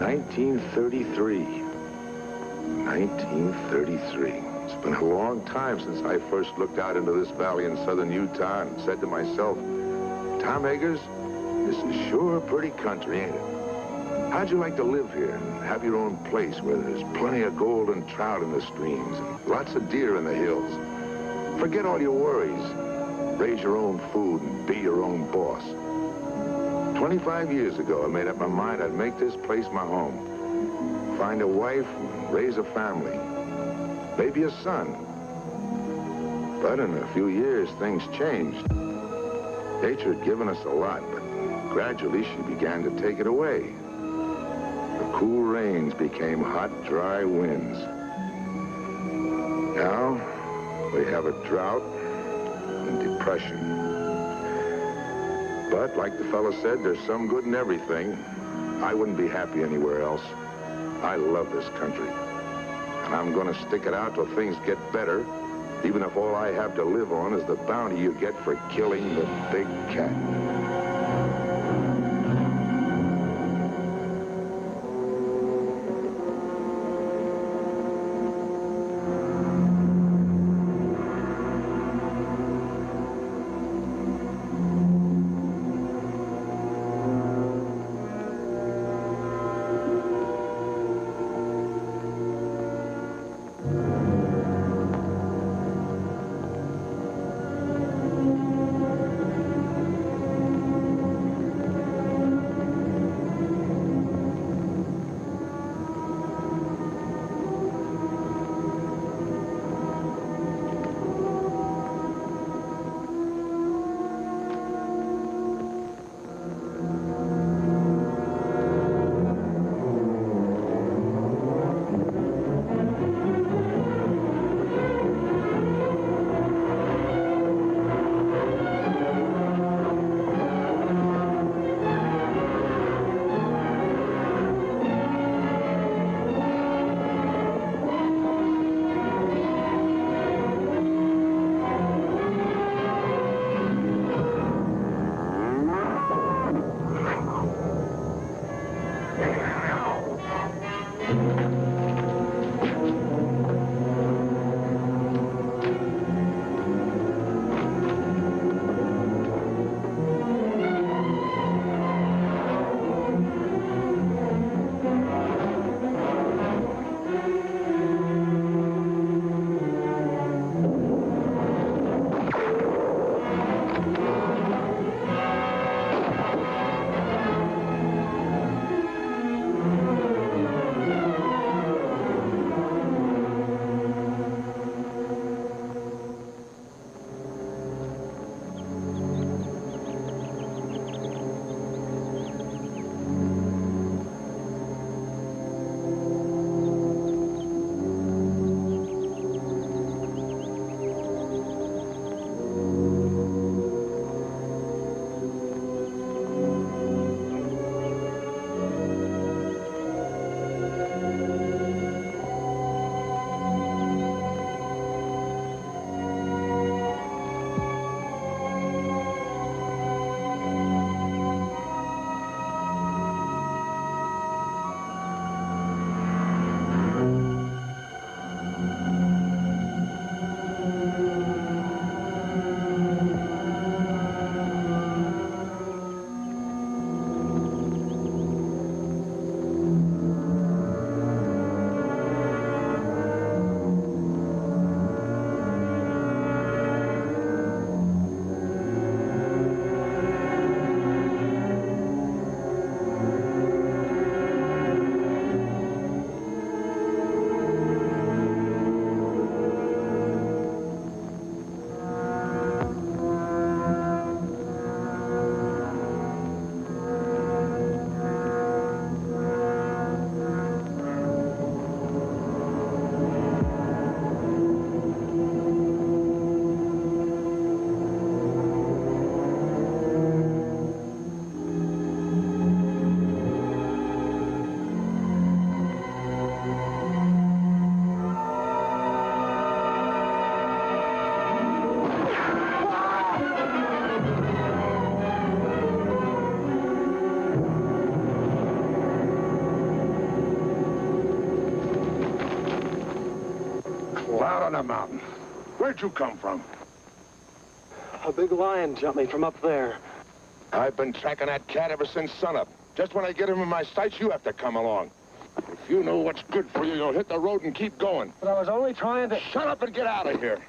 1933. 1933. It's been a long time since I first looked out into this valley in southern Utah and said to myself, Tom Eggars, this is sure pretty country, ain't it? How'd you like to live here and have your own place where there's plenty of gold and trout in the streams and lots of deer in the hills? Forget all your worries. Raise your own food and be your own boss. 25 years ago, I made up my mind I'd make this place my home. Find a wife and raise a family. Maybe a son. But in a few years, things changed. Nature had given us a lot, but gradually she began to take it away. The cool rains became hot, dry winds. Now, we have a drought and depression. But, like the fellow said, there's some good in everything. I wouldn't be happy anywhere else. I love this country. And I'm gonna stick it out till things get better, even if all I have to live on is the bounty you get for killing the big cat. Out on the mountain. Where'd you come from? A big lion jumped me from up there. I've been tracking that cat ever since sunup. Just when I get him in my sights, you have to come along. If you know what's good for you, you'll hit the road and keep going. But I was only trying to... Shut up and get out of here.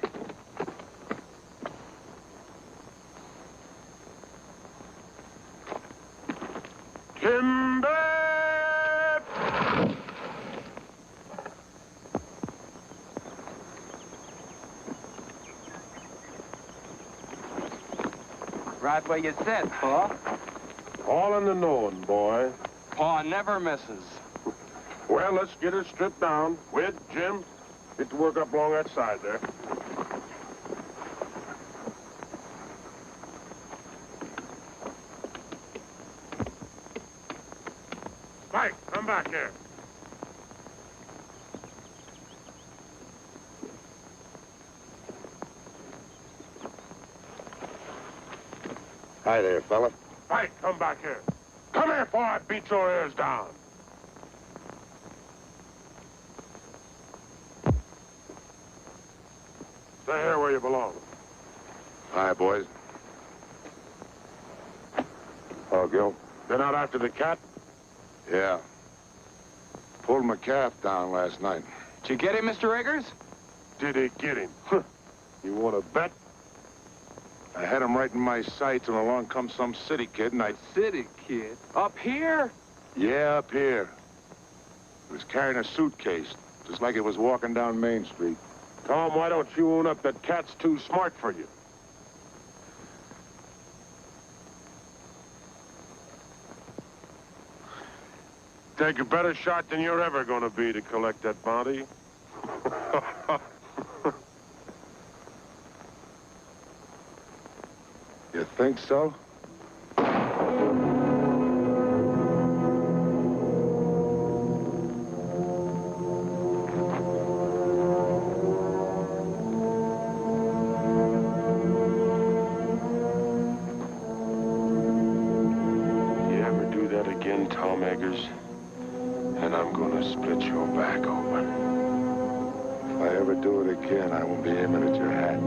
Timber! Right where you said, Pa. All in the knowing, boy. Pa never misses. Well, let's get her stripped down. With Jim, get to work up along that side there. Mike, come back here. Hi there, fella. Mike, come back here. Come here before I beat your ears down. Stay here where you belong. Hi, boys. Oh, Gil? Been out after the cat? Yeah. Pulled my calf down last night. Did you get him, Mr. Eggars? Did he get him? You want to bet? I had him right in my sights, and along comes some city kid, and I... City kid? Up here? Yeah, up here. He was carrying a suitcase, just like he was walking down Main Street. Tom, why don't you own up that cat's too smart for you? Take a better shot than you're ever going to be to collect that bounty. You think so? You ever do that again, Tom Eggars, and I'm going to split your back open. If I ever do it again, I won't be aiming at your hat.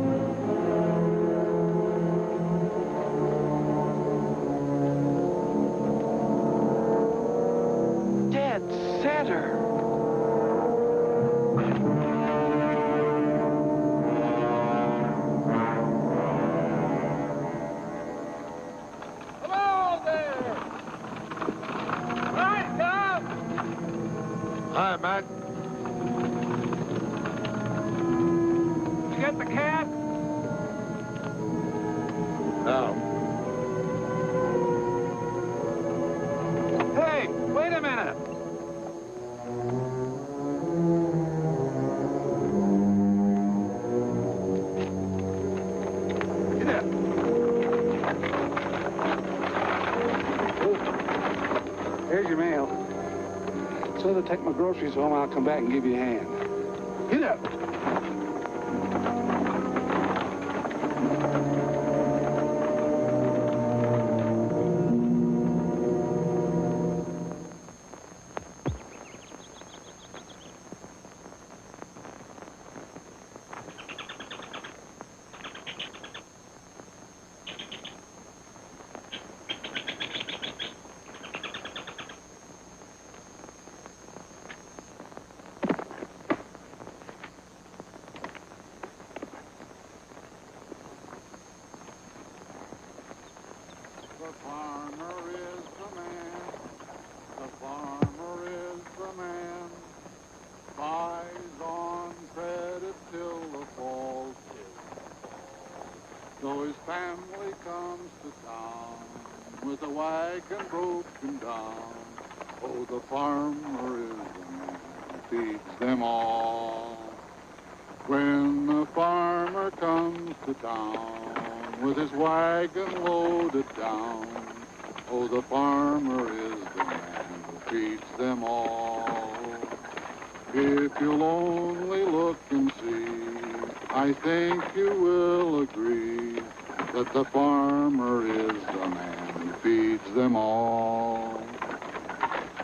Center. Hello there! Right, Tom! Hi, Matt. Did you get the cat? No. Hey, wait a minute! Here's your mail. So to take my groceries home, I'll come back and give you a hand. Get up. The farmer is the man. The farmer is the man. Buys on credit till the fall kills. So his family comes to town with a wagon broken down. Oh, the farmer is the man who feeds them all. When the farmer comes to town with his wagon loaded down, oh, the farmer is the man who feeds them all. If you'll only look and see, I think you will agree that the farmer is the man who feeds them all.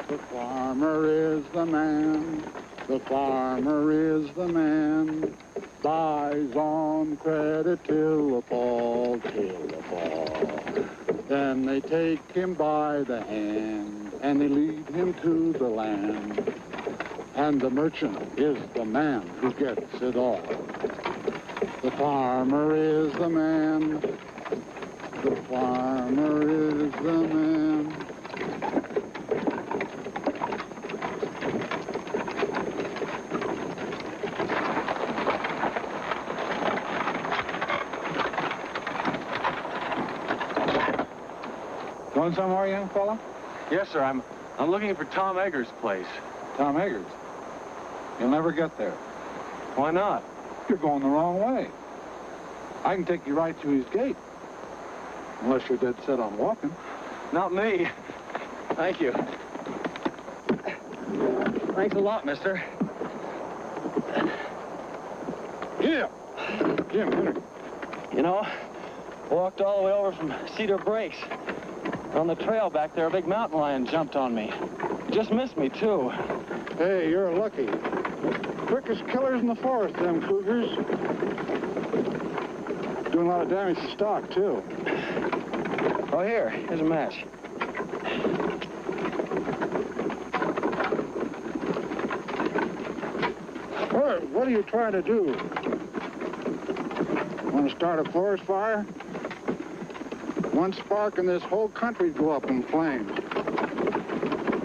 The farmer is the man The farmer is the man, buys on credit till the fall, till the fall. Then they take him by the hand, and they lead him to the land. And the merchant is the man who gets it all. The farmer is the man, the farmer is the man. Going somewhere, young fella? Yes, sir. I'm looking for Tom Eggars' place. Tom Eggars. You'll never get there. Why not? You're going the wrong way. I can take you right to his gate. Unless you're dead set on walking. Not me. Thank you. Thanks a lot, mister. Jim! Jim, Henry. You know, walked all the way over from Cedar Breaks. On the trail back there, a big mountain lion jumped on me. Just missed me, too. Hey, you're lucky. Quickest killers in the forest, them cougars. Doing a lot of damage to stock, too. Oh, here's a match. What are you trying to do? Want to start a forest fire? One spark and this whole country'd go up in flames.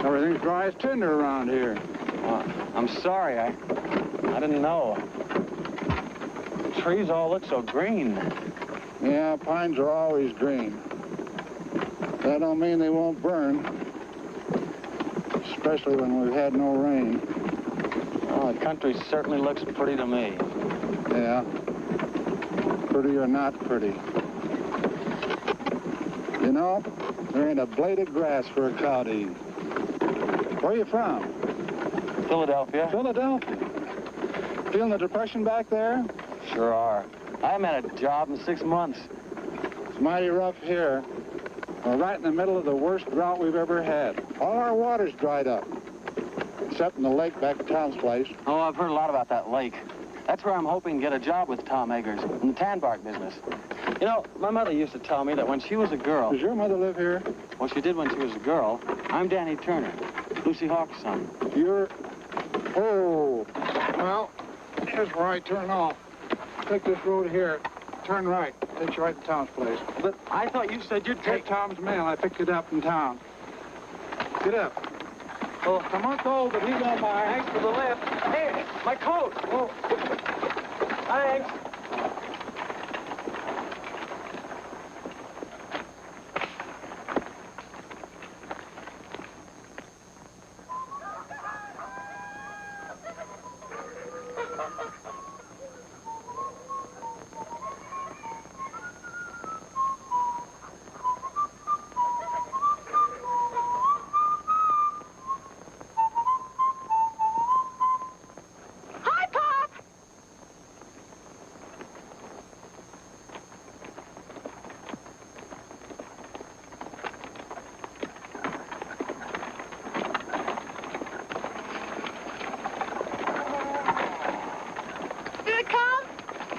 Everything's dry as tinder around here. I'm sorry, I didn't know. The trees all look so green. Yeah, pines are always green. That don't mean they won't burn. Especially when we've had no rain. Oh, the country certainly looks pretty to me. Yeah. Pretty or not pretty. You know, there ain't a blade of grass for a cow to eat. Where are you from? Philadelphia? Philadelphia. Feeling the depression back there? Sure are. I haven't had a job in 6 months. It's mighty rough here. We're right in the middle of the worst drought we've ever had. All our water's dried up. Except in the lake back at Tom's place. Oh, I've heard a lot about that lake. That's where I'm hoping to get a job with Tom Eggars in the tan bark business. You know, my mother used to tell me that when she was a girl... Does your mother live here? Well, she did when she was a girl. I'm Danny Turner, Lucy Hawkes' son. You're... Oh. Well, here's where I turn off. Take this road here. Turn right. Takes you right to Tom's place. But I thought you said you'd Take Tom's mail. I picked it up in town. Get up. Oh, It's a month old, but he don't mind. thanks for the lift. Hey, my coat. Oh. Thanks.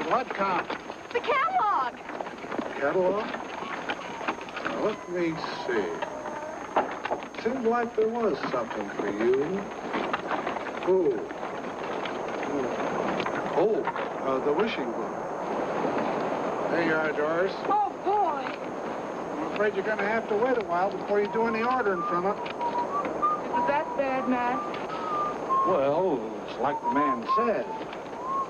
What comp? The catalog. Catalog? Now, let me see. Seemed like there was something for you. The wishing book. There you are, Doris. Oh, boy. I'm afraid you're going to have to wait a while before you do any ordering from it. Was that bad, Matt? Well, it's like the man said.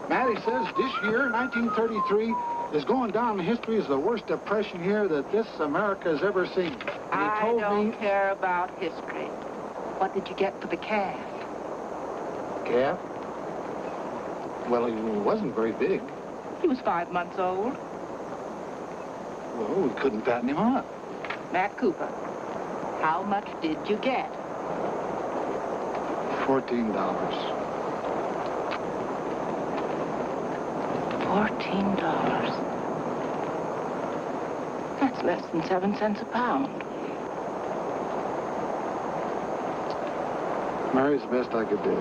Matty says this year, 1933, is going down in history as the worst depression year that this America has ever seen. And I don't care about history. What did you get for the calf? Calf? Well, he wasn't very big. He was 5 months old. Well, we couldn't fatten him up. Matt Cooper, how much did you get? $14. $14. That's less than 7 cents a pound. Mary's the best I could do.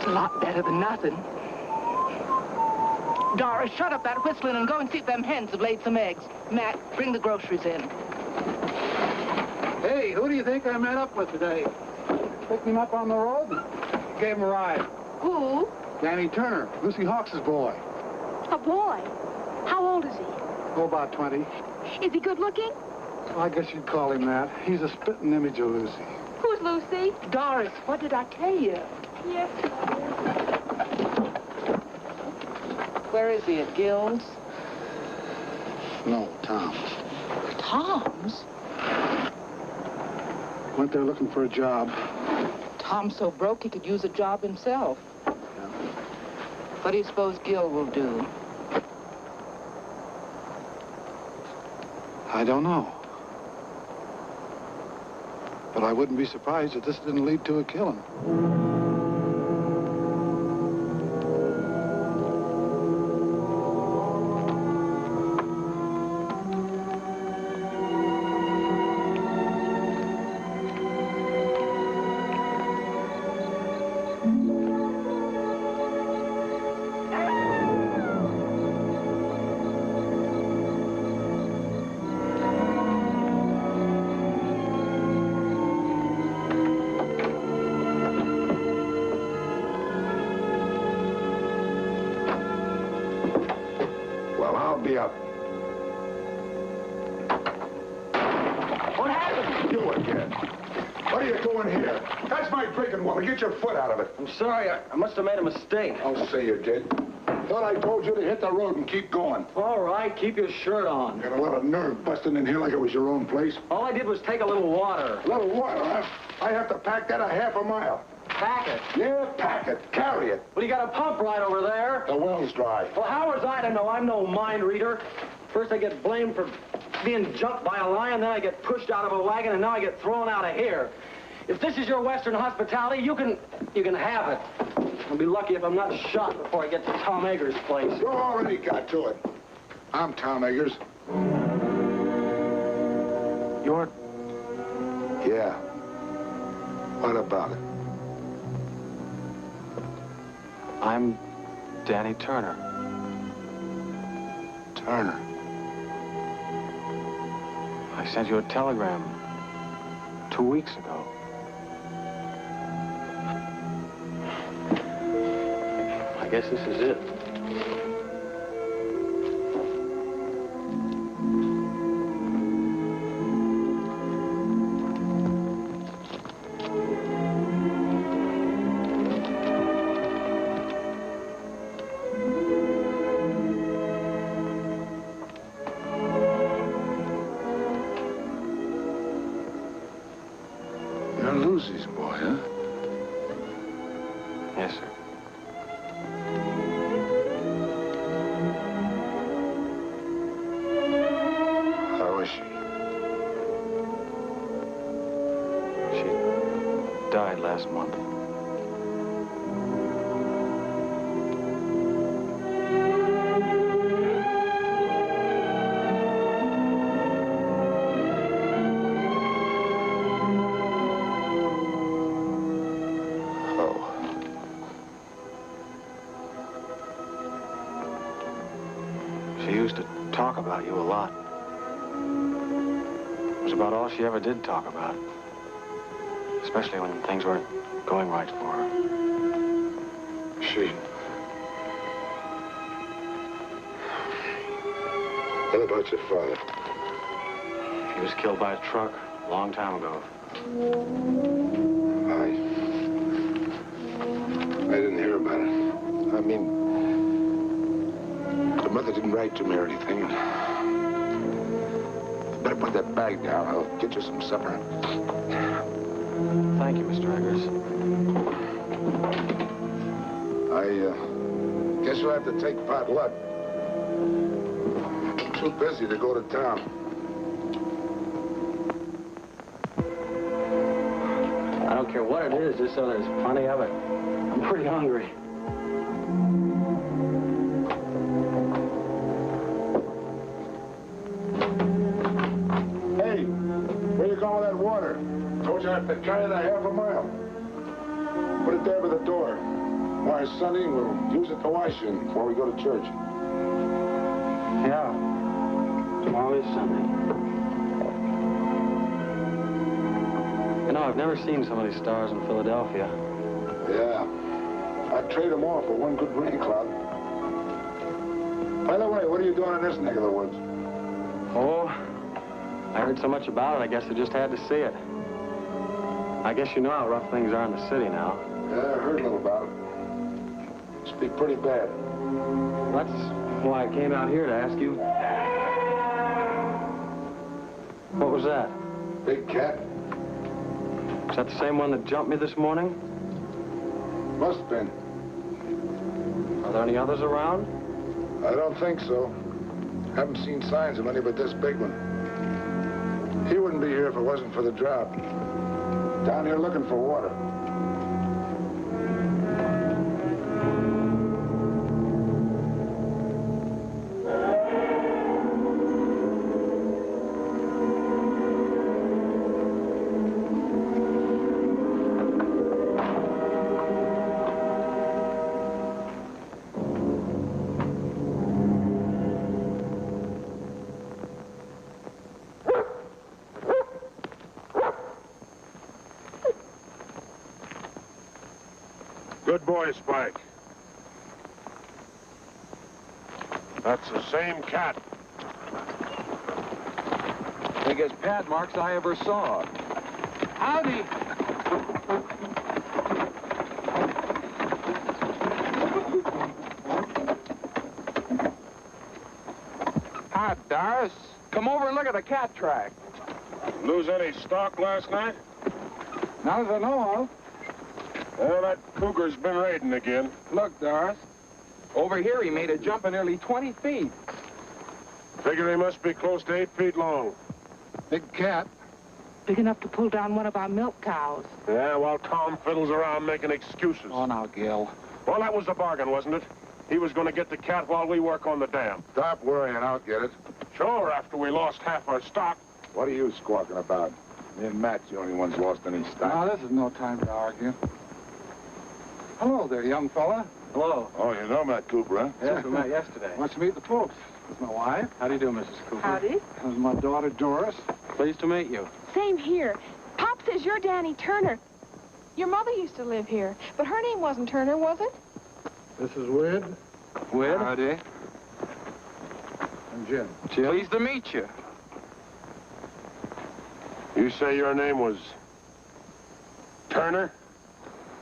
It's a lot better than nothing. Doris, shut up that whistling and go and see if them hens have laid some eggs. Matt, bring the groceries in. Hey, who do you think I met up with today? Picked him up on the road and gave him a ride. Who? Danny Turner, Lucy Hawkes' boy. A boy. How old is he? Oh, about 20. Is he good looking? Well, I guess you'd call him that. He's a spitting image of Lucy. Who's Lucy? Doris, what did I tell you? Yes. Where is he, at Gil's? No, Tom's. Tom's? Went there looking for a job. Tom's so broke he could use a job himself. Yeah. What do you suppose Gil will do? I don't know. But I wouldn't be surprised if this didn't lead to a killing. Be up. What happened? You again. What are you doing here? That's my drinking water. Get your foot out of it. I'm sorry. I must have made a mistake. I'll say you did. Thought I told you to hit the road and keep going. All right, keep your shirt on. You got a lot of nerve busting in here like it was your own place. All I did was take a little water. A little water, huh? I have to pack that a half a mile. Pack it. Yeah, pack it. Carry it. Well, you got a pump right over there. The well's dry. Well, how was I to know? I'm no mind reader. First I get blamed for being jumped by a lion, then I get pushed out of a wagon, and now I get thrown out of here. If this is your Western hospitality, you can have it. I'll be lucky if I'm not shot before I get to Tom Eggars' place. You already got to it. I'm Tom Eggars. You're... Yeah. What about it? I'm Danny Turner. Turner. I sent you a telegram 2 weeks ago. I guess this is it. You're Lucy's boy, huh? Yes, sir. How is she? She died last month. She used to talk about you a lot. It was about all she ever did talk about. Especially when things weren't going right for her. She. What about your father? He was killed by a truck a long time ago. I didn't hear about it. I mean, the mother didn't write to me or anything. Better put that bag down. I'll get you some supper. Thank you, Mr. Eggars. I guess you'll have to take pot luck. I'm too busy to go to town. I don't care what it is, just so there's plenty of it. I'm pretty hungry. Hey, where you going with that water? Told you I have to carry it a half a mile. Put it there by the door. Why, Sonny, we'll use it to wash in before we go to church. Yeah. Tomorrow is Sunday. You know, I've never seen so many stars in Philadelphia. Yeah. I'd trade them all for one good breeding club. By the way, what are you doing in this neck of the woods? Oh, I heard so much about it, I guess I just had to see it. I guess you know how rough things are in the city now. Yeah, I heard a little about it. Must be pretty bad. That's why I came out here to ask you. What was that? Big cat? Is that the same one that jumped me this morning? Must have been. Are there any others around? I don't think so. Haven't seen signs of any but this big one. He wouldn't be here if it wasn't for the drought. Down here looking for water. Good boy, Spike. That's the same cat. Biggest pad marks I ever saw. Howdy. Hi, Doris. Come over and look at the cat track. Lose any stock last night? Not as I know of. Well, that cougar's been raiding again. Look, Doris. Over here, he made a jump of nearly 20 feet. Figure he must be close to 8 feet long. Big cat. Big enough to pull down one of our milk cows. Yeah, while Tom fiddles around making excuses. Oh, now, Gil. Well, that was the bargain, wasn't it? He was going to get the cat while we work on the dam. Stop worrying, I'll get it. Sure, after we lost half our stock. What are you squawking about? Me and Matt's the only ones lost any stock. Now, this is no time to argue. Hello there, young fella. Hello. Oh, you know Matt Cooper, huh? Yes, we met yesterday. Wants to meet the folks. This is my wife. How do you do, Mrs. Cooper? Howdy. This is my daughter, Doris. Pleased to meet you. Same here. Pop says you're Danny Turner. Your mother used to live here, but her name wasn't Turner, was it? This is Wid Wid? Howdy. and Jim. Jim? Pleased to meet you. You say your name was Turner?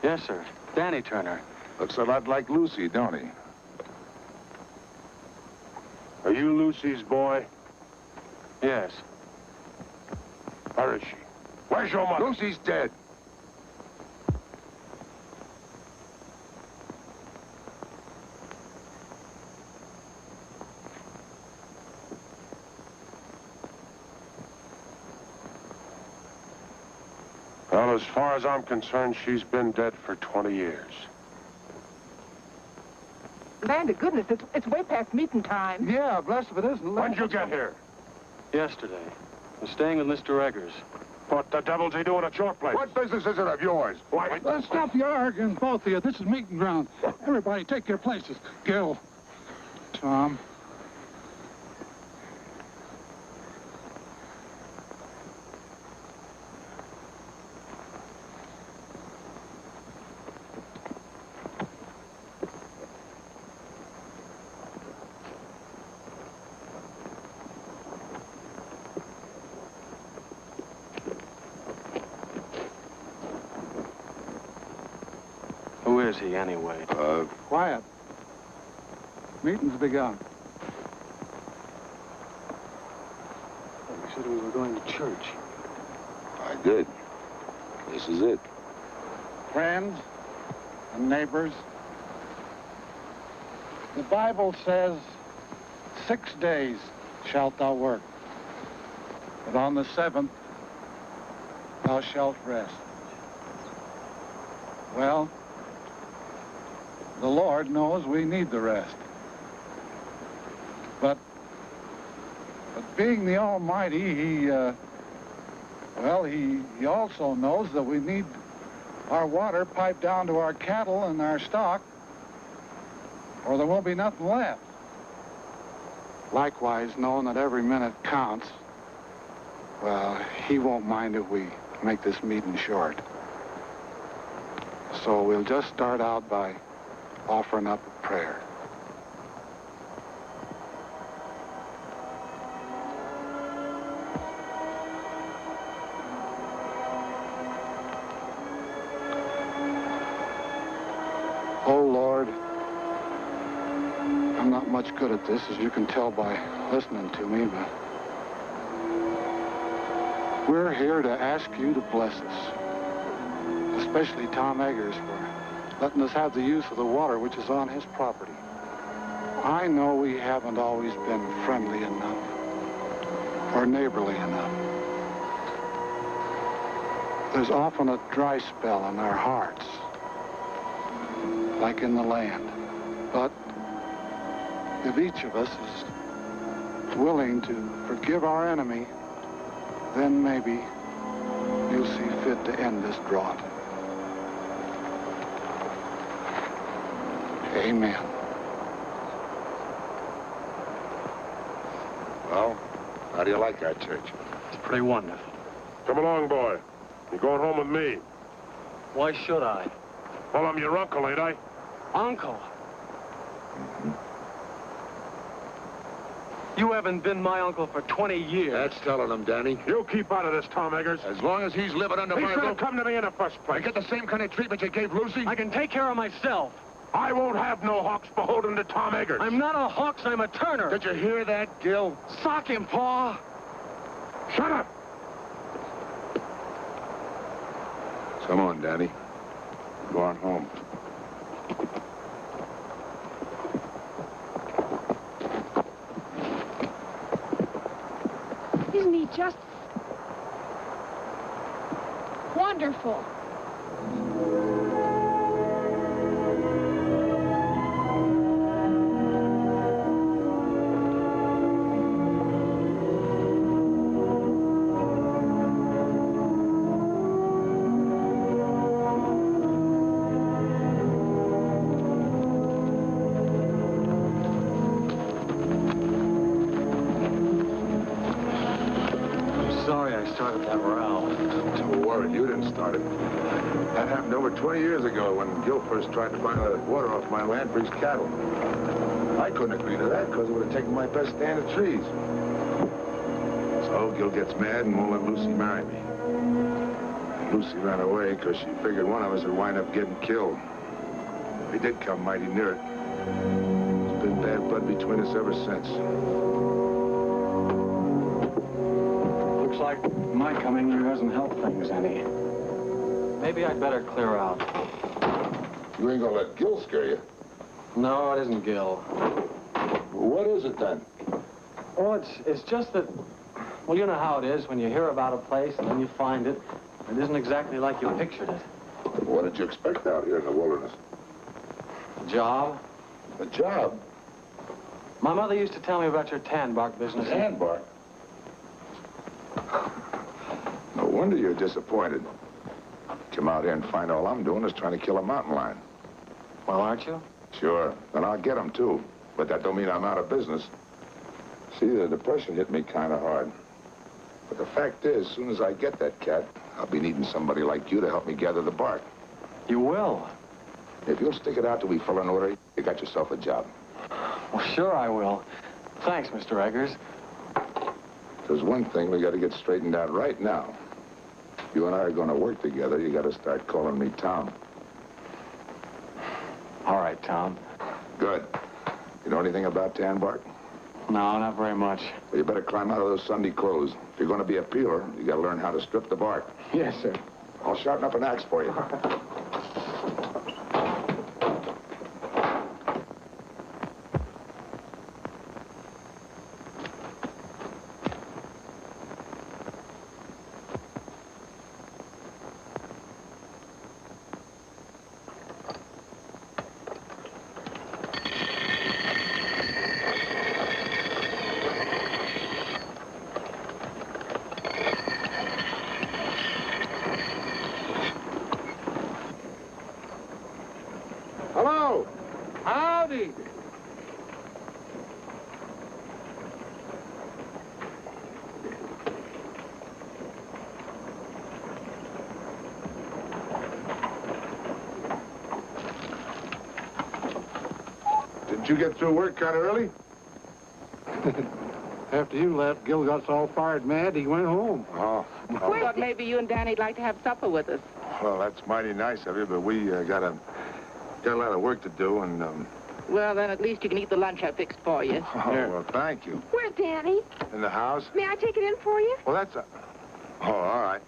Yes, sir. Danny Turner. Looks a lot like Lucy, don't he? Are you Lucy's boy? Yes. Where is she? Where's your mother? Lucy's dead. Well, as far as I'm concerned, she's been dead for 20 years. Land of goodness, it's way past meeting time. Yeah, blessed if it isn't. When'd you get here? Yesterday. I'm staying with Mr. Eggars. What the devil's he doing at your place? What business is it of yours? Why? Let's stop your arguing, both of you. This is meeting ground. Everybody take your places. Gil. Tom. Who is he, anyway? Quiet. Meeting's begun. You said we were going to church. I did. This is it. Friends and neighbors, the Bible says, 6 days shalt thou work, but on the 7th thou shalt rest. Well, the Lord knows we need the rest. But being the Almighty, he also knows that we need our water piped down to our cattle and our stock, or there won't be nothing left. Likewise, knowing that every minute counts, well, he won't mind if we make this meeting short. So we'll just start out by offering up a prayer. Oh, Lord, I'm not much good at this, as you can tell by listening to me, but we're here to ask you to bless us, especially Tom Eggars for letting us have the use of the water which is on his property. I know we haven't always been friendly enough or neighborly enough. There's often a dry spell in our hearts, like in the land. But if each of us is willing to forgive our enemy, then maybe you'll see fit to end this drought. Amen. Well, how do you like our church? It's pretty wonderful. Come along, boy. You're going home with me. Why should I? Well, I'm your uncle, ain't I? Uncle? You haven't been my uncle for 20 years. That's telling him, Danny. You keep out of this, Tom Eggars. As long as he's living under He my should have roof, come to me in the first place. I get the same kind of treatment you gave Lucy. I can take care of myself. I won't have no Hawks beholden to Tom Eggars. I'm not a Hawks, I'm a Turner. Did you hear that, Gil? Sock him, Pa. Shut up! Come on, Danny. Go on home. Isn't he just wonderful? Started that row. Don't worry, you didn't start it. That happened over 20 years ago when Gil first tried to buy the water off my land for his cattle. I couldn't agree to that because it would have taken my best stand of trees. So Gil gets mad and won't let Lucy marry me. And Lucy ran away because she figured one of us would wind up getting killed. We did come mighty near it. There's been bad blood between us ever since. Looks like my coming here hasn't helped things any. Maybe I'd better clear out. You ain't gonna let Gil scare you. No, it isn't Gil. What is it then? Oh, it's just that, well, you know how it is when you hear about a place and then you find it. It isn't exactly like you pictured it. What did you expect out here in the wilderness? A job? A job? My mother used to tell me about your tan bark business. Tan bark? No wonder you're disappointed. Come out here and find all I'm doing is trying to kill a mountain lion. Well, aren't you? Sure, and I'll get him too. But that don't mean I'm out of business. See, the depression hit me kind of hard. But the fact is, as soon as I get that cat, I'll be needing somebody like you to help me gather the bark. You will? If you'll stick it out till we fill an order, you got yourself a job. Well, sure I will. Thanks, Mr. Eggars. There's one thing we got to get straightened out right now. If you and I are going to work together, you got to start calling me Tom. All right, Tom. Good. You know anything about tan bark? No, not very much. Well, you better climb out of those Sunday clothes. If you're going to be a peeler, you got to learn how to strip the bark. Yes, sir. I'll sharpen up an axe for you. Hello. Howdy. Didn't you get through work kind of early? After you left, Gil got so fired mad he went home. Oh. I thought maybe you and Danny'd like to have supper with us. Well, that's mighty nice of you, but we got a lot of work to do, and Well, then at least you can eat the lunch I fixed for you. Oh, well, thank you. Where's Danny? In the house? May I take it in for you? Well, that's a... Oh, all right.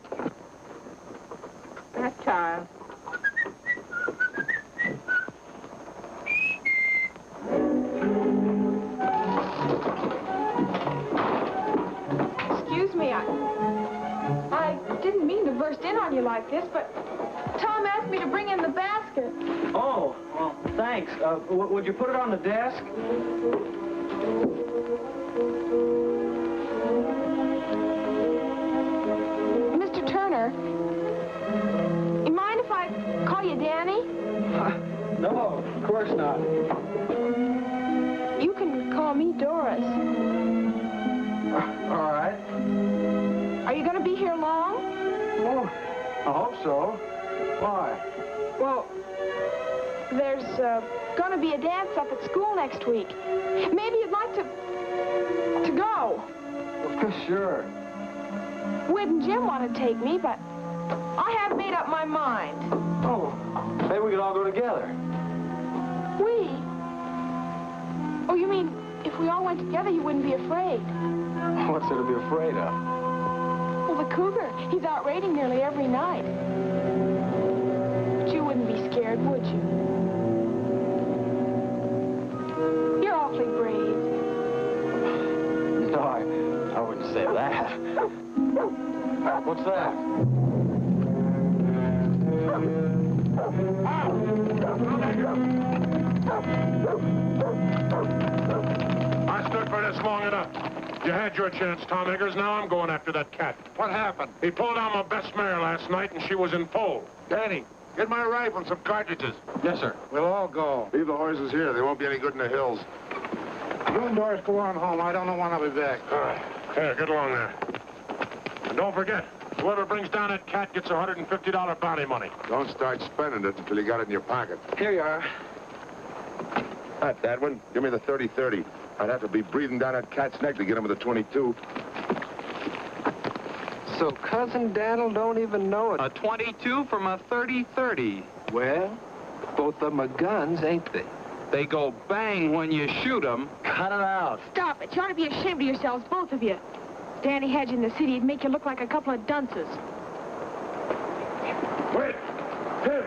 That child. Excuse me, I didn't mean to burst in on you like this, but Tom asked me to bring in the basket. Oh, well, thanks. Would you put it on the desk? Mr. Turner, you mind if I call you Danny? No, of course not. You can call me Doris. All right. Are you going to be here long? Well, I hope so. Why? Well, there's going to be a dance up at school next week. Maybe you'd like to go. Sure. Wade and Jim want to take me, but I haven't made up my mind. Oh, maybe we could all go together. We? Oh, you mean if we all went together, you wouldn't be afraid? What's there to be afraid of? Well, the cougar, he's out raiding nearly every night. But you wouldn't be scared, would you? You're awfully brave. No, I wouldn't say that. What's that? I stood for this long enough. You had your chance, Tom Eggars. Now I'm going after that cat. What happened? He pulled down my best mare last night, and she was in foal. Danny, get my rifle and some cartridges. Yes, sir. We'll all go. Leave the horses here. They won't be any good in the hills. You and Doris go on home. I don't know when I'll be back. All right. Here, get along there. And don't forget, whoever brings down that cat gets $150 bounty money. Don't start spending it until you got it in your pocket. Here you are. Not that one. Give me the 30-30. I'd have to be breathing down that cat's neck to get him with a 22. So Cousin Daniel don't even know it. A 22 from a 30-30. Well, both of them are guns, ain't they? They go bang when you shoot them. Cut it out. Stop it. You ought to be ashamed of yourselves, both of you. Danny had you in the city. It'd make you look like a couple of dunces. Wait! Him!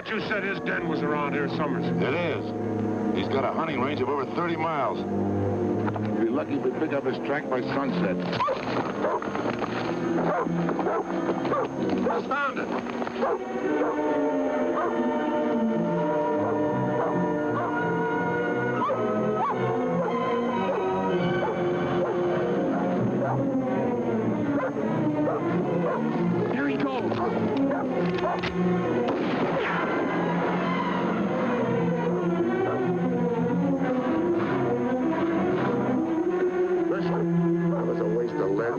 You said his den was around here, Summers. It is. He's got a hunting range of over 30 miles. He'll be lucky if we pick up his track by sunset. Found it. Here he goes. That was a waste of lead.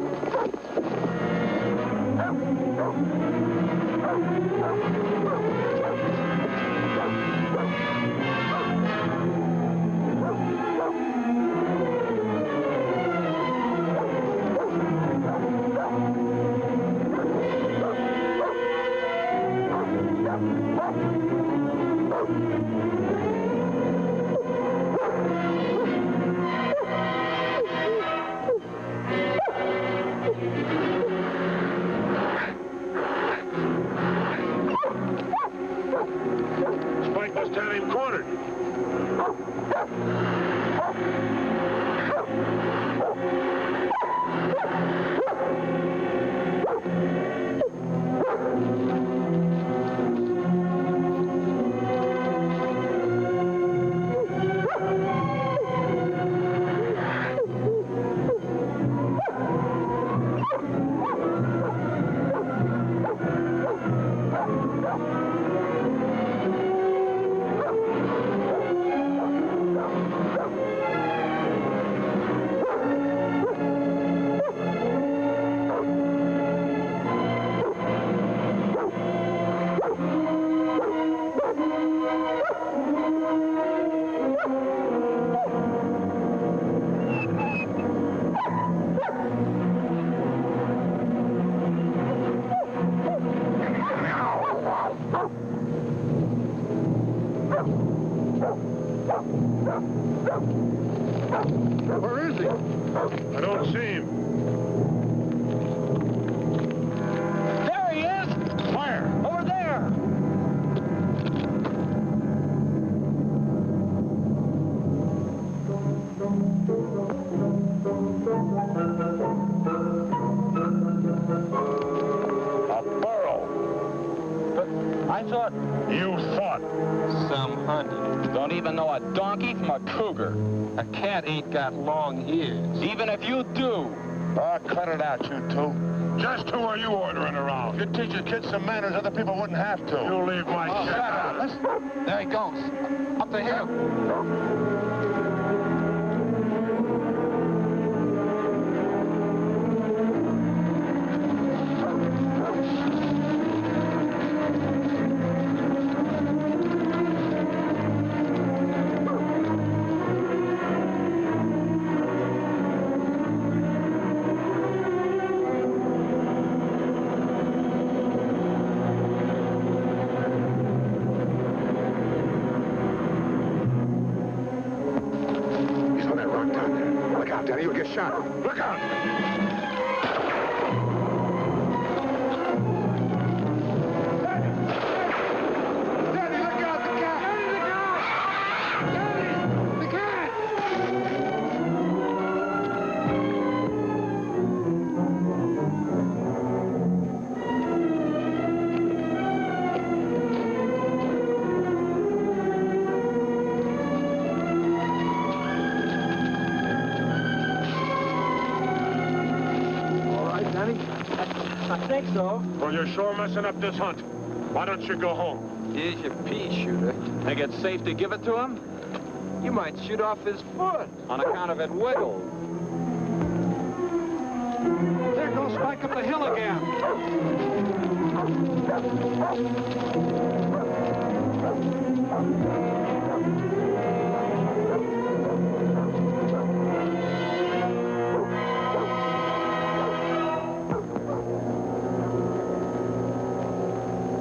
Where is he? I don't see him. There he is! Where? Over there! A burro. But I thought... You thought. Some hunted. Don't even know a donkey from a cougar. A cat ain't got long ears. Even if you do. Oh, cut it out, you two. Just who are you ordering around? You teach your kids some manners other people wouldn't have to. You leave my shit out. There he goes. Up the hill. Danny, you'll get shot. Look out! Daddy, look out! The cat! Daddy, the cat! I think so. Well, you're sure messing up this hunt. Why don't you go home? Here's your pea shooter. Think it's safe to give it to him? You might shoot off his foot. On account of it wiggled. There goes Spike up the hill again.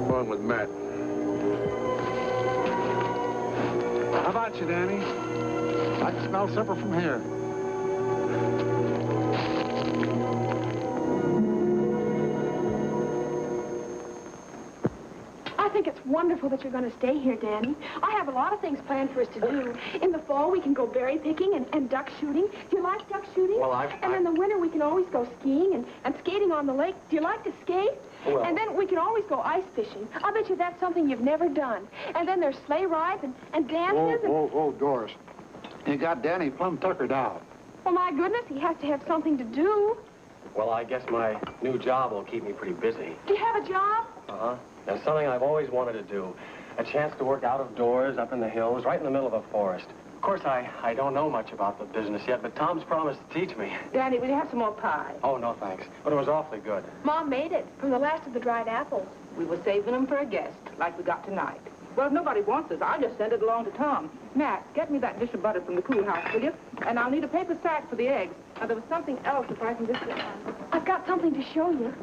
Along with Matt. How about you, Danny? I can smell supper from here. I think it's wonderful that you're going to stay here, Danny. I have a lot of things planned for us to do. In the fall, we can go berry picking and duck shooting. Do you like duck shooting? Well, And in the winter, we can always go skiing and skating on the lake. Do you like to skate? Well. And then we can always go ice fishing. I'll bet you that's something you've never done. And then there's sleigh rides and dances. Whoa, Doris. You got Danny plumb tuckered out. Well, my goodness, he has to have something to do. Well, I guess my new job will keep me pretty busy. Do you have a job? Uh-huh. That's something I've always wanted to do. A chance to work out of doors, up in the hills, right in the middle of a forest. Of course, I don't know much about the business yet, but Tom's promised to teach me. Danny, will you have some more pie? Oh, no, thanks. But it was awfully good. Mom made it from the last of the dried apples. We were saving them for a guest, like we got tonight. Well, if nobody wants us, I'll just send it along to Tom. Matt, get me that dish of butter from the cool house, will you? And I'll need a paper sack for the eggs. Now, there was something else if I can just... I've got something to show you.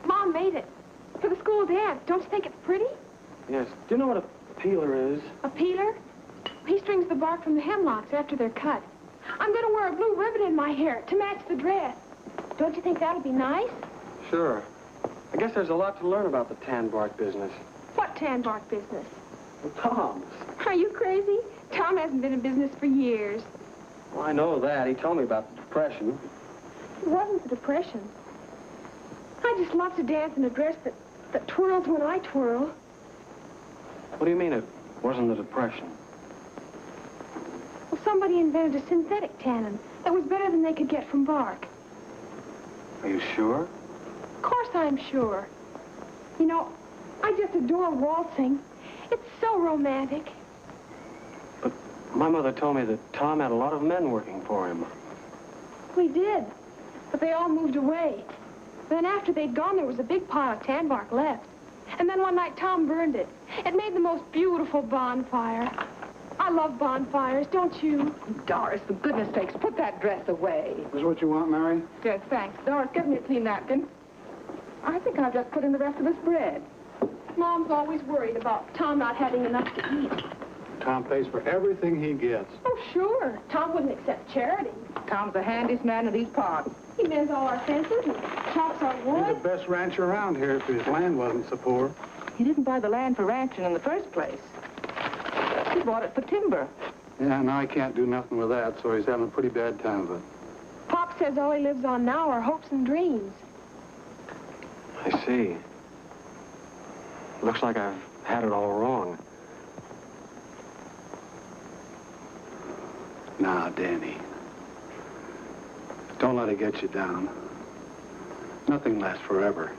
Mom made it for the school dance. Don't you think it's pretty? Yes. Do you know what a peeler is? A peeler? He strings the bark from the hemlocks after they're cut. I'm going to wear a blue ribbon in my hair to match the dress. Don't you think that'll be nice? Sure. I guess there's a lot to learn about the tan bark business. What tan bark business? Well, Tom's. Are you crazy? Tom hasn't been in business for years. Well, I know that. He told me about the Depression. It wasn't the Depression. I just love to dance in a dress that twirls when I twirl. What do you mean it wasn't the Depression? Well, somebody invented a synthetic tannin that was better than they could get from bark. Are you sure? Of course I'm sure. You know, I just adore waltzing. It's so romantic. But my mother told me that Tom had a lot of men working for him. We did, but they all moved away. Then after they'd gone, there was a big pile of tan bark left. And then one night, Tom burned it. It made the most beautiful bonfire. I love bonfires, don't you? Doris, for goodness sakes, put that dress away. Is what you want, Mary? Yes, thanks. Doris, get me a clean napkin. I think I'll just put in the rest of this bread. Mom's always worried about Tom not having enough to eat. Tom pays for everything he gets. Oh, sure. Tom wouldn't accept charity. Tom's the handiest man in these parts. He mends all our fences and chops our He's wood. the best rancher around here if his land wasn't so poor. He didn't buy the land for ranching in the first place. He bought it for timber. Yeah, now I can't do nothing with that, so he's having a pretty bad time of it. Pop says all he lives on now are hopes and dreams. I see. Looks like I've had it all wrong. Now, Danny, don't let it get you down. Nothing lasts forever.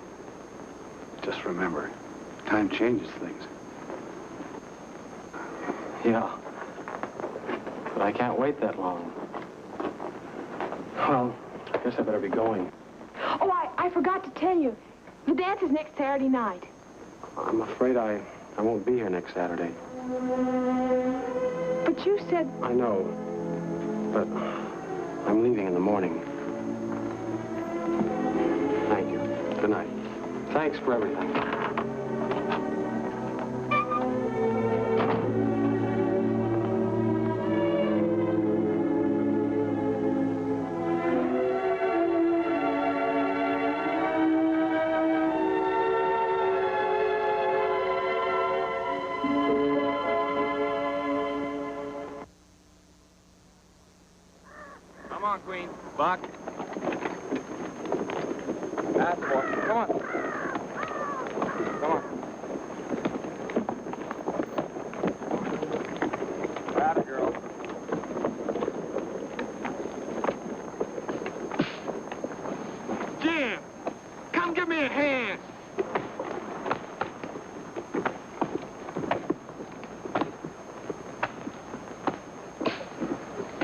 Just remember, time changes things. Yeah. But I can't wait that long. Well, I guess I better be going. Oh, I forgot to tell you. The dance is next Saturday night. I'm afraid I won't be here next Saturday. But you said... I know. But I'm leaving in the morning. Thank you. Good night. Thanks for everything. Come on, Queen. Buck. That's boy. Come on. Come on. Atta girl. Jim, come give me a hand.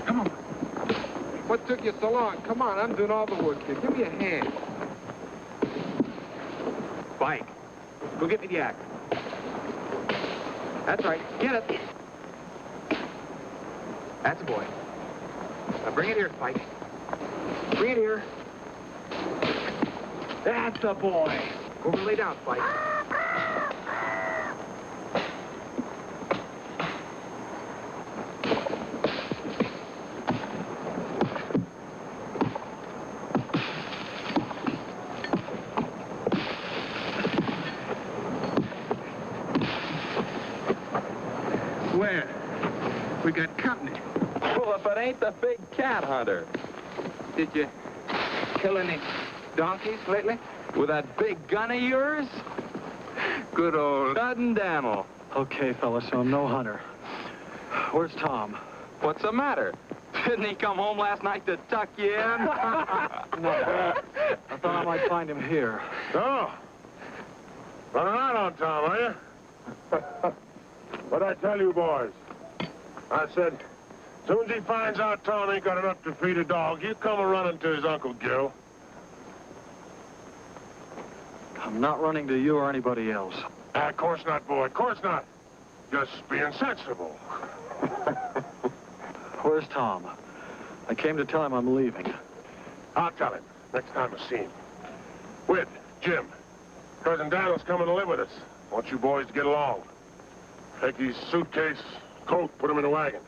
Come on. What took you so long? Come on, I'm doing all the work here. Give me a hand. Spike, go get me the axe. That's right, get it. That's a boy. Now bring it here, Spike. Bring it here. That's the boy. Go over and lay down, Spike. Where? We got company. Well, if it ain't the big cat hunter. Did you kill any donkeys lately? With that big gun of yours? Good old Dud Daniel. Okay, fellas, so I'm no hunter. Where's Tom? What's the matter? Didn't he come home last night to tuck you in? No. I thought I might find him here. So, running out on Tom, are you? What'd I tell you, boys? I said, as soon as he finds out Tom ain't got enough to feed a dog, he'll come a-running to his Uncle Gil. I'm not running to you or anybody else. Of course not, boy. Of course not. Just being sensible. Where's Tom? I came to tell him I'm leaving. I'll tell him next time I see him. Whit, Jim, Cousin Daniel's coming to live with us. I want you boys to get along. Take his suitcase, coat, put him in a wagon.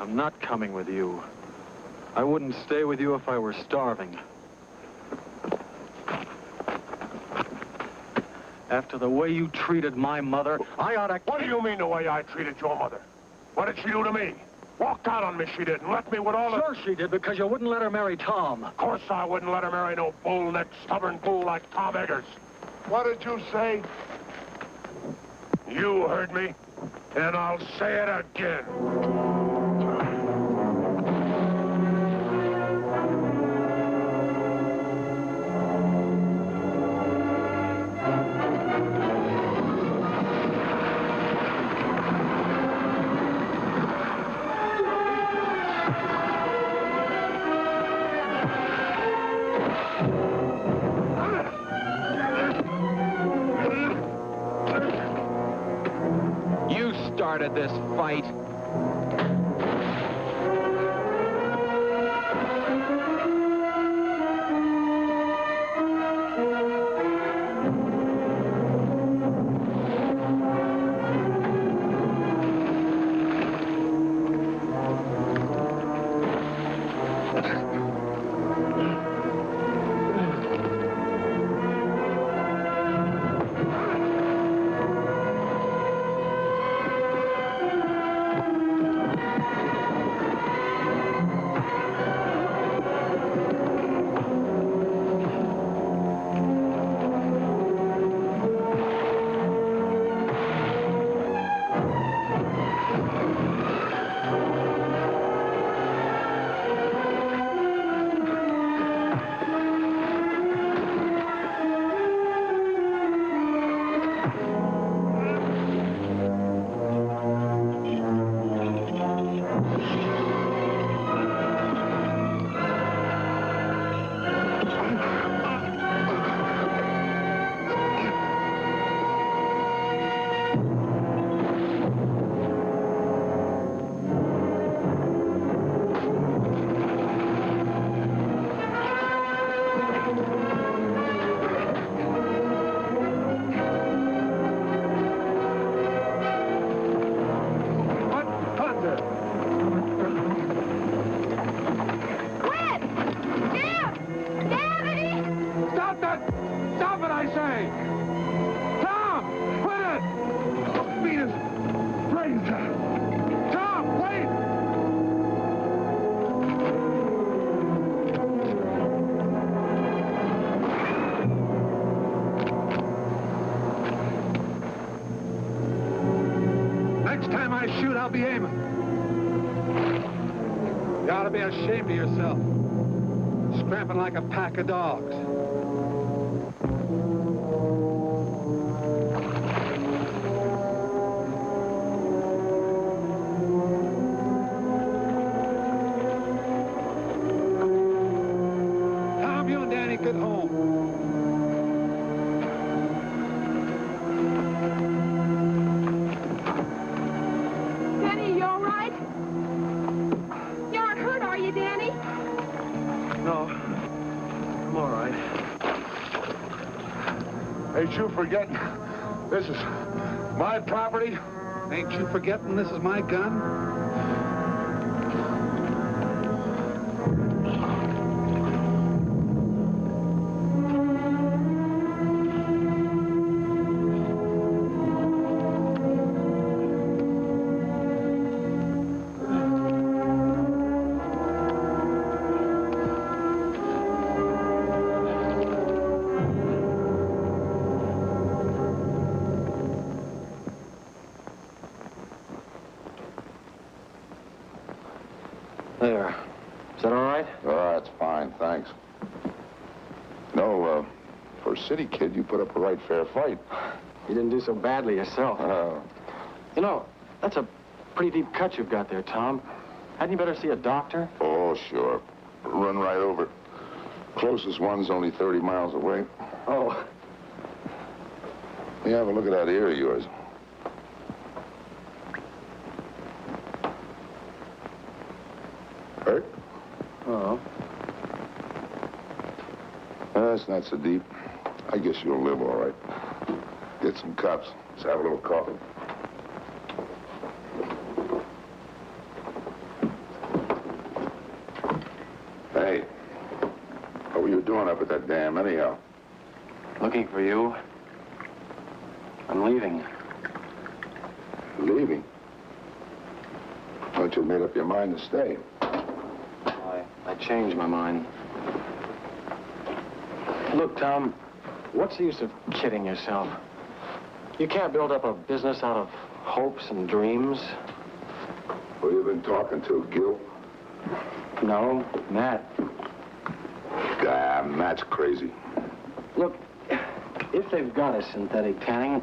I'm not coming with you. I wouldn't stay with you if I were starving. After the way you treated my mother, I ought to... What do you mean the way I treated your mother? What did she do to me? Walked out on me, she did, and left me with all the... Sure she did, because you wouldn't let her marry Tom. Of course I wouldn't let her marry no bull-necked, stubborn fool like Tom Eggars. What did you say? You heard me, and I'll say it again. Started this fight. I say! Tom! Quit it! Oh, Venus! Praise God! Tom, wait! Next time I shoot, I'll be aiming. You ought to be ashamed of yourself. Scrapping like a pack of dogs. Tom, you and Danny get home. Danny, you all right? You aren't hurt, are you, Danny? No, I'm all right. Ain't you forgetting this is my property? Ain't you forgetting this is my gun? There. Is that all right? Oh, that's fine, thanks. No, for a city kid, you put up a right fair fight. You didn't do so badly yourself. You know, that's a pretty deep cut you've got there, Tom. Hadn't you better see a doctor? Oh, sure. Run right over. Closest one's only 30 miles away. Oh. You have a look at that ear of yours. Hurt? Oh. That's not so deep. I guess you'll live all right. Get some cups. Let's have a little coffee. Hey, what were you doing up at that dam anyhow? Looking for you. I'm leaving. Leaving? Thought you'd made up your mind to stay. I changed my mind. Look, Tom, what's the use of kidding yourself? You can't build up a business out of hopes and dreams. Who you been talking to, Gil? No, Matt. Matt's crazy. Look, if they've got a synthetic tanning,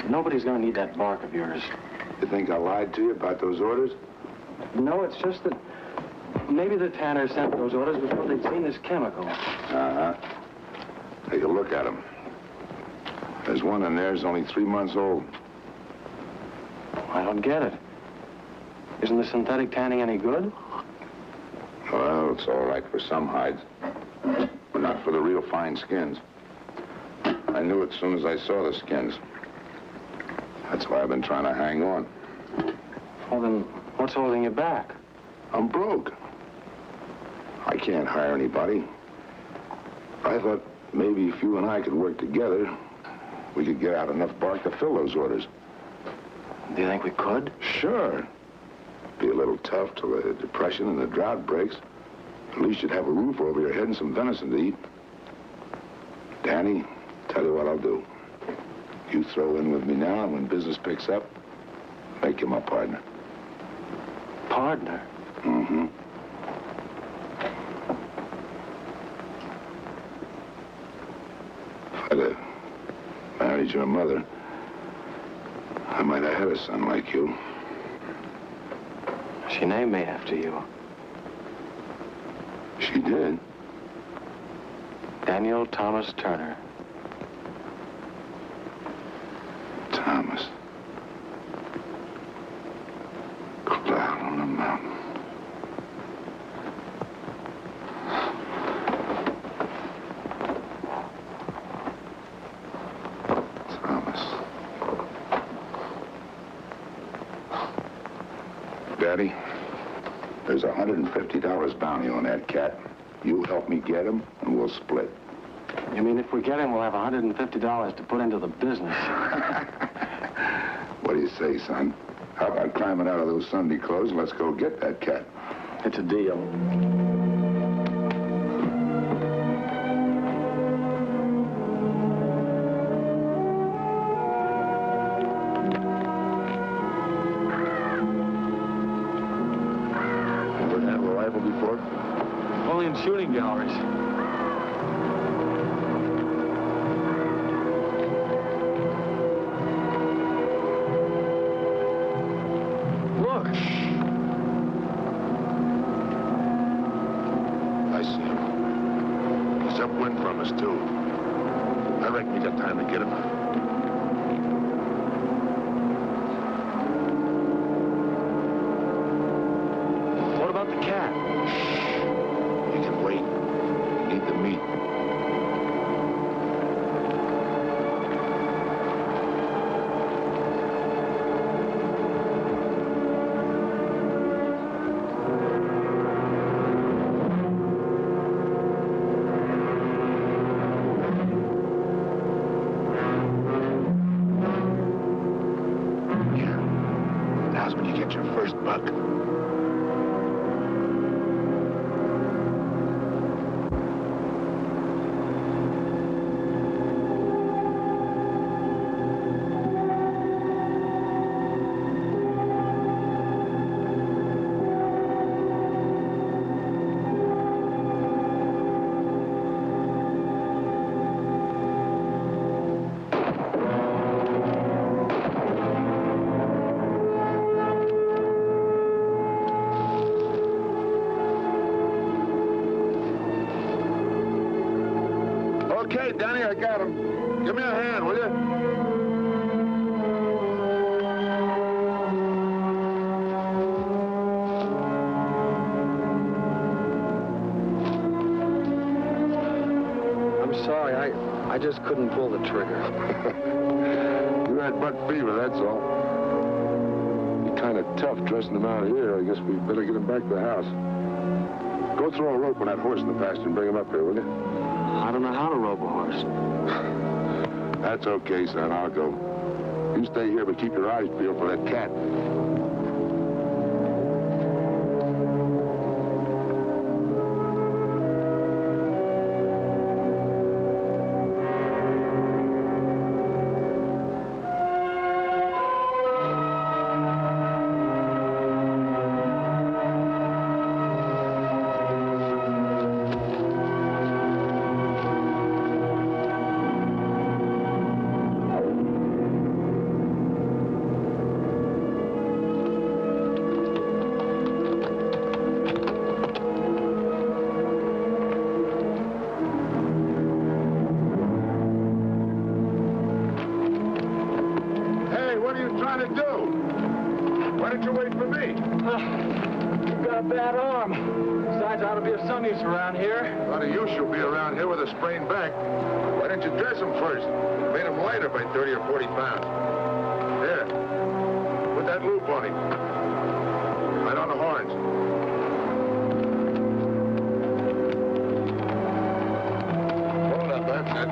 nobody's going to need that bark of yours. You think I lied to you about those orders? No, it's just that maybe the tanner sent those orders before they'd seen this chemical. Uh-huh. Take a look at them. There's one in there who's only 3 months old. I don't get it. Isn't the synthetic tanning any good? Well, it's all right for some hides, but not for the real fine skins. I knew it as soon as I saw the skins. That's why I've been trying to hang on. Well, then, what's holding you back? I'm broke. I can't hire anybody. I thought maybe if you and I could work together, we could get out enough bark to fill those orders. Do you think we could? Sure. Be a little tough till the depression and the drought breaks. At least you'd have a roof over your head and some venison to eat. Danny, tell you what I'll do. You throw in with me now, and when business picks up, make you my partner. Partner? Mm-hmm. If I'd have married your mother, I might have had a son like you. She named me after you. She did. Daniel Thomas Turner. Thomas. Cloud on the mountain. Thomas. Daddy, there's $150 bounty on that cat. You help me get him, and we'll split. You mean if we get him, we'll have $150 to put into the business? What do you say, son? How about climbing out of those Sunday clothes and let's go get that cat? It's a deal. Never had a rifle before? Only in shooting galleries. Look. I see him. He's upwind from us, too. I reckon we got time to get him. What about the cat? You can wait. We need the meat. Now's when you get your first buck. Okay, Danny, I got him. Give me a hand, will you? I'm sorry, I just couldn't pull the trigger. You had buck fever, that's all. You're kind of tough dressing him out here. I guess we better get him back to the house. Go throw a rope on that horse in the pasture and bring him up here, will you? I don't know how to rope a horse. That's okay, son. I'll go. You stay here, but keep your eyes peeled for that cat. Trying to do? Why didn't you wait for me? You've got a bad arm. Besides, I ought to be of some use around here. A lot of use you'll be around here with a sprained back. Why didn't you dress him first? Made him lighter by 30 or 40 pounds. Here. Put that loop on him. Right on the horns. Hold up, that's it.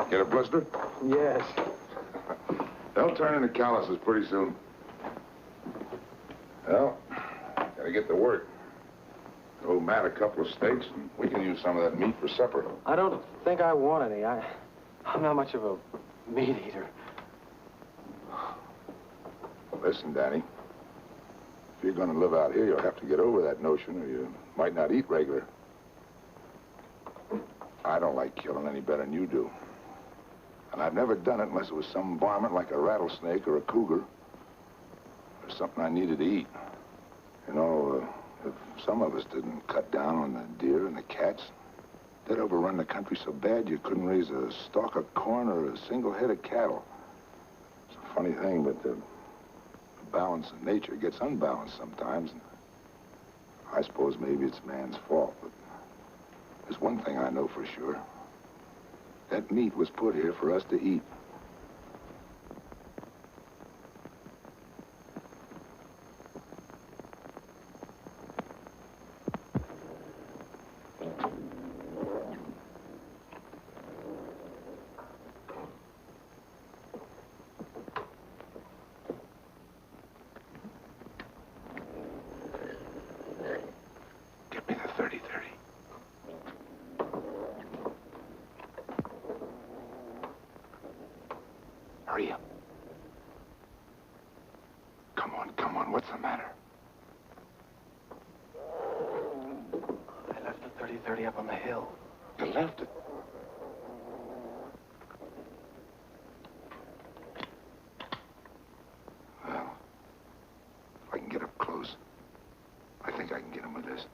Get a blister? Yes. They'll turn into calluses pretty soon. Well, gotta get to work. Go Matt a couple of steaks, and we can use some of that meat for supper. I don't think I want any. I'm not much of a meat eater. Listen, Danny. If you're gonna live out here, you'll have to get over that notion, or you might not eat regular. I don't like killing any better than you do. And I've never done it unless it was some varmint like a rattlesnake or a cougar. Or something I needed to eat. You know, if some of us didn't cut down on the deer and the cats, they'd overrun the country so bad you couldn't raise a stalk of corn or a single head of cattle. It's a funny thing, but the balance of nature gets unbalanced sometimes. And I suppose maybe it's man's fault, but there's one thing I know for sure. That meat was put here for us to eat. Give me the 30-30. Hurry up. Come on, what's the matter? I left the 30-30 up on the hill. You left it. Well, if I can get up close, I think I can get him with this.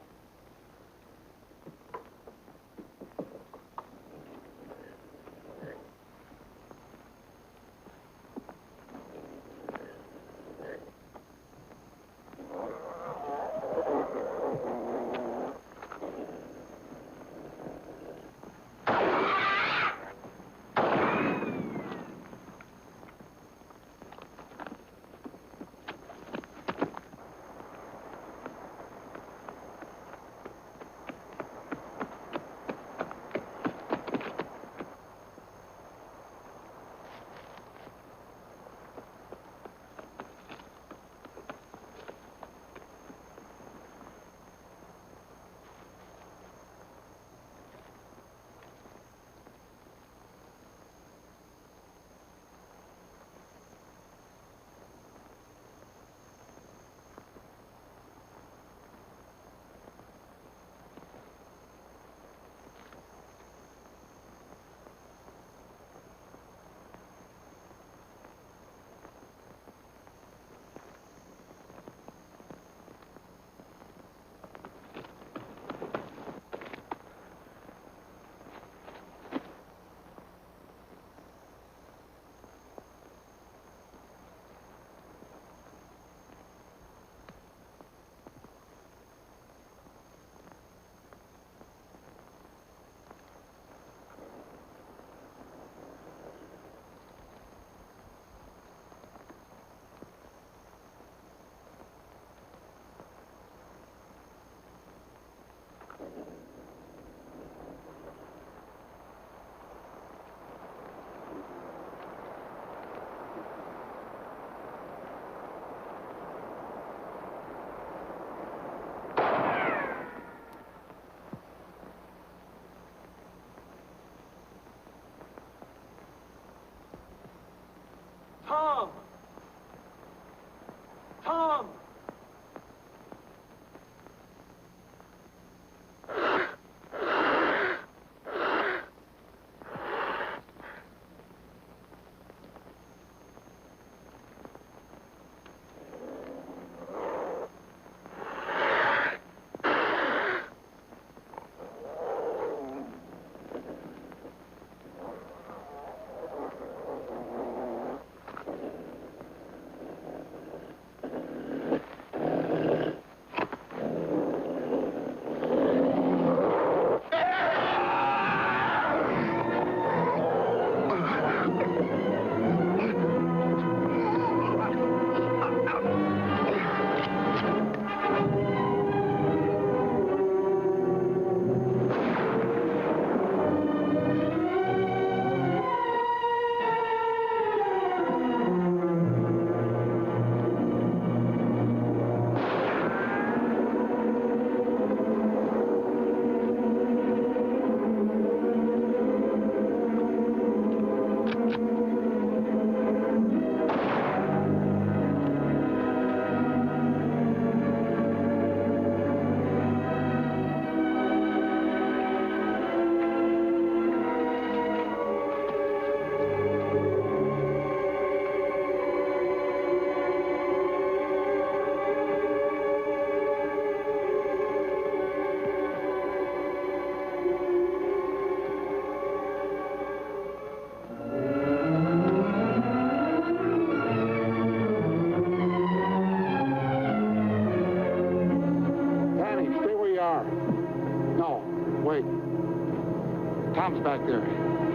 Tom's back there.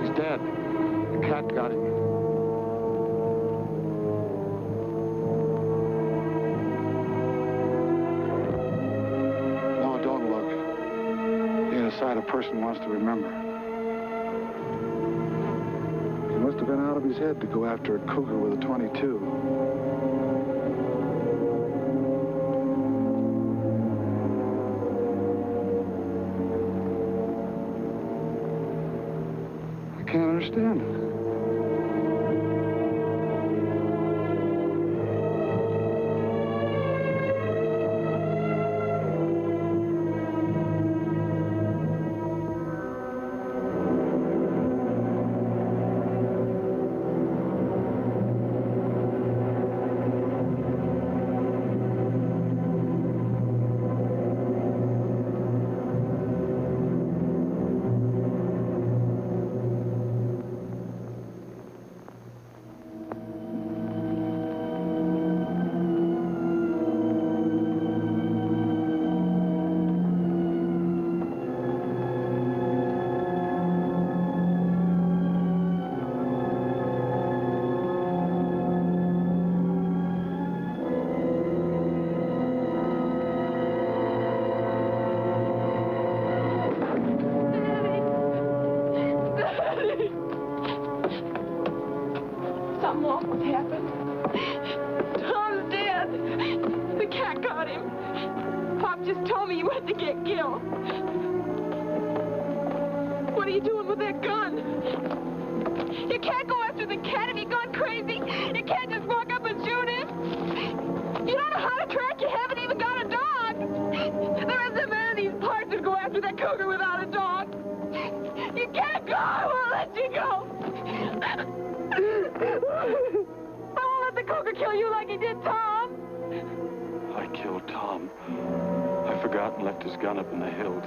He's dead. The cat got him. No, don't look. It ain't a sight a person wants to remember. He must have been out of his head to go after a cougar with a .22. I can't understand it. Something awful's happened. Tom's dead. The cat got him. Pop just told me you went to get Gil. What are you doing with that gun? You can't go after the cat. Have you gone crazy? You can't just walk up and shoot him. You don't know how to track. You haven't even got a dog. There isn't a man in these parts who'd go after that cougar without a dog. You can't go. I won't let you go. I won't let the cougar kill you like he did Tom. I killed Tom. I forgot and left his gun up in the hills.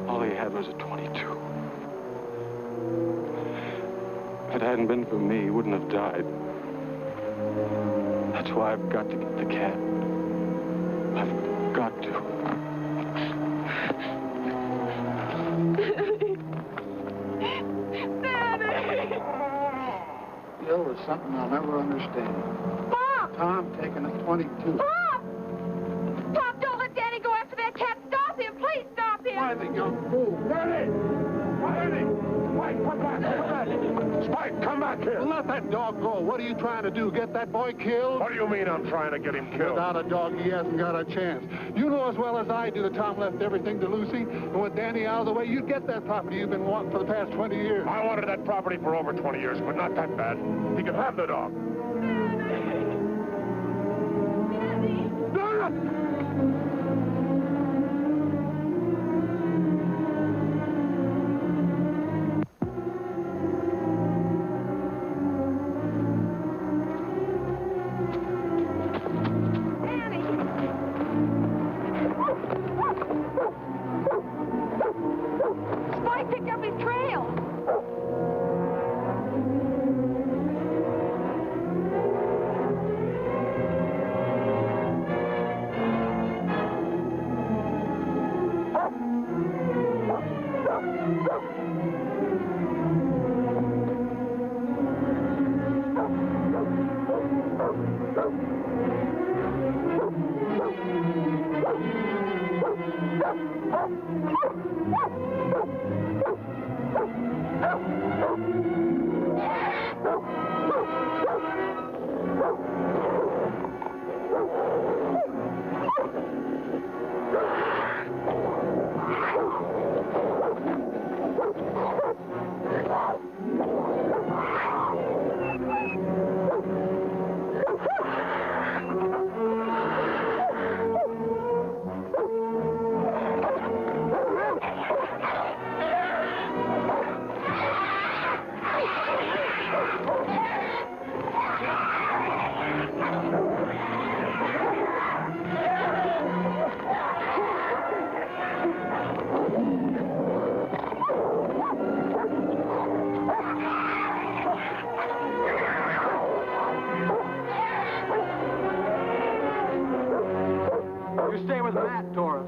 All he had was a .22. If it hadn't been for me, he wouldn't have died. That's why I've got to get the cat. I've got to. Gil is something I'll never understand. Pop! Tom taking a .22. Pop! Pop, don't let Danny go after that cat. Stop him. Please stop him. Why, the young fool? Danny! Danny! Spike, come back! Come back! Spike, come back here! Well, let that dog go. What are you trying to do? Get that boy killed? What do you mean I'm trying to get him killed? Without a dog, he hasn't got a chance. You know as well as I do that Tom left everything to Lucy. And with Danny out of the way, you'd get that property you've been wanting for the past 20 years. I wanted that property for over 20 years, but not that bad. He could have the dog. Spike picked up his trail. You stay with Matt, Doris.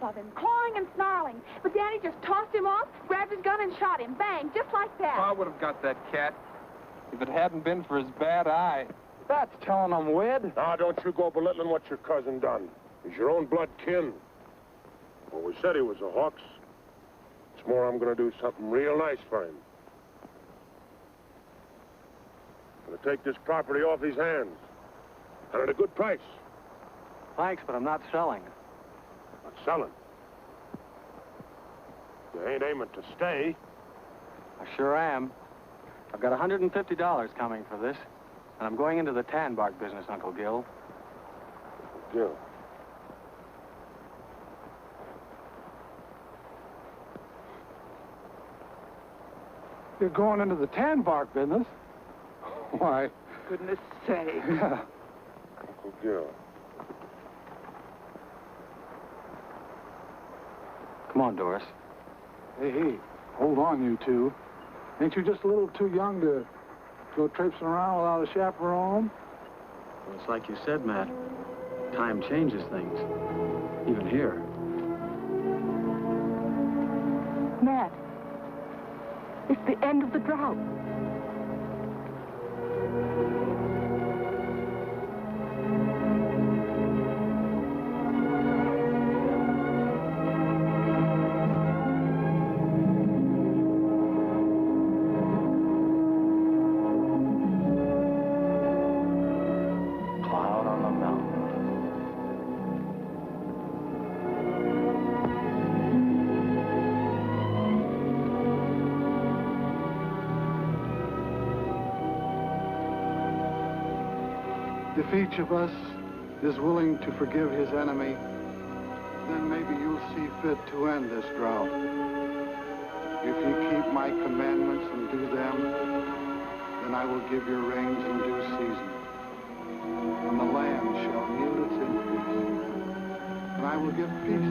top of him, clawing and snarling. But Daddy just tossed him off, grabbed his gun, and shot him. Bang, just like that. I would have got that cat if it hadn't been for his bad eye. That's telling him, Wed. Now, don't you go belittling what your cousin done. He's your own blood kin. Well, we said he was a Hawks. It's more, I'm going to do something real nice for him. I'm going to take this property off his hands. And at a good price. Thanks, but I'm not selling. Not selling. You ain't aiming to stay. I sure am. I've got $150 coming for this, and I'm going into the tan bark business, Uncle Gil. Gil. You're going into the tan bark business? Why? Goodness sake. Uncle Gil. Come on, Doris. Hey, hold on, you two. Ain't you just a little too young to go traipsing around without a chaperone? Well, it's like you said, Matt. Time changes things. Even here. Matt, it's the end of the drought. Cloud on the mountain. If each of us is willing to forgive his enemy, then maybe you'll see fit to end this drought. If you keep my commandments and do them, then I will give your rains in due season, and the land shall yield its increase. And I will give peace